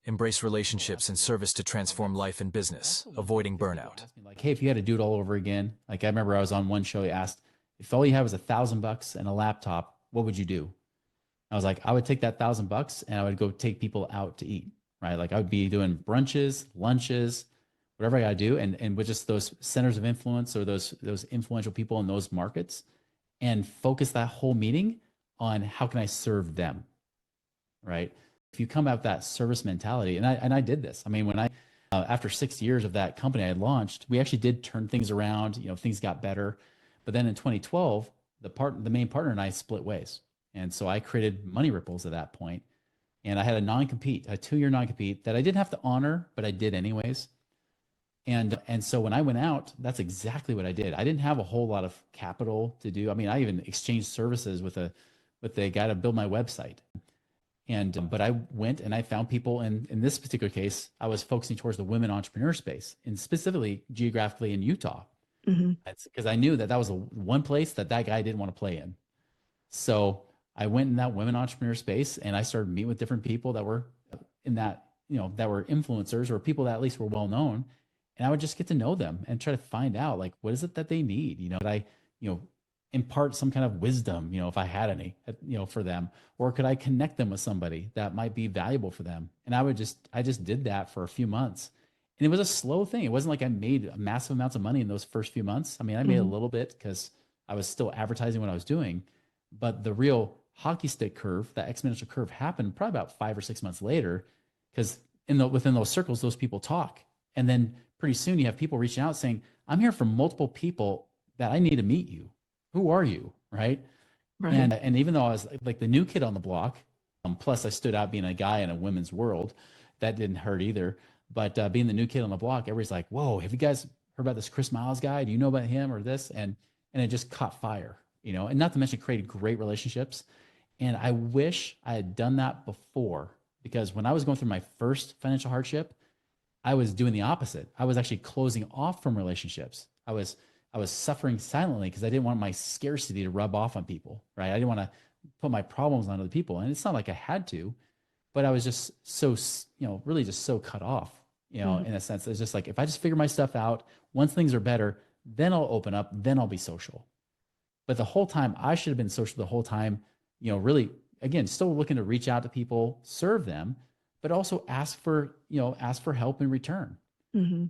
Embrace relationships and service to transform life and business, avoiding burnout. Ask me like, hey, if you had to do it all over again, like I remember I was on one show, he asked, if all you had was $1,000 and a laptop, what would you do? I was like, I would take that $1,000 and I would go take people out to eat, right? Like I would be doing brunches, lunches, whatever I got to do. And with just those centers of influence or those influential people in those markets and focus that whole meeting on how can I serve them, right? If you come out with that service mentality, and I did this. I mean, when I after 6 years of that company I had launched, we actually did turn things around. You know, things got better. But then in 2012, the main partner and I split ways, and so I created Money Ripples at that point, and I had a non-compete, a 2-year non-compete that I didn't have to honor, but I did anyways. And so when I went out, that's exactly what I did. I didn't have a whole lot of capital to do. I mean, I even exchanged services with a guy to build my website. And but I went and I found people, and in this particular case, I was focusing towards the women entrepreneur space, and specifically geographically in Utah. Hmm. That's because I knew that that was the one place that that guy didn't want to play in. So I went in that women entrepreneur space, and I started meeting with different people that were in that, that were influencers or people that at least were well known, and I would just get to know them and try to find out like what is it that they need. Could I, you know, impart some kind of wisdom, if I had any, for them, or could I connect them with somebody that might be valuable for them? And I just did that for a few months. And it was a slow thing. It wasn't like I made massive amounts of money in those first few months. I mean, I made a Hmm. little bit because I was still advertising what I was doing, but the real hockey stick curve, that exponential curve happened probably about 5 or 6 months later, because within those circles, those people talk. And then pretty soon you have people reaching out saying, I'm here from multiple people that I need to meet you. Who are you? Right. Right. And even though I was like the new kid on the block, plus I stood out being a guy in a women's world, that didn't hurt either. But being the new kid on the block, everybody's like, "Whoa, have you guys heard about this Chris Miles guy? Do you know about him or this?" And it just caught fire, And not to mention created great relationships. And I wish I had done that before, because when I was going through my first financial hardship, I was doing the opposite. I was actually closing off from relationships. I was suffering silently because I didn't want my scarcity to rub off on people, right? I didn't want to put my problems on other people. And it's not like I had to, but I was just so, really just so cut off, Hmm. in a sense. It's just like, if I just figure my stuff out, once things are better, then I'll open up, then I'll be social. But the whole time I should have been social the whole time, really, again, still looking to reach out to people, serve them, but also ask for help in return. Hmm.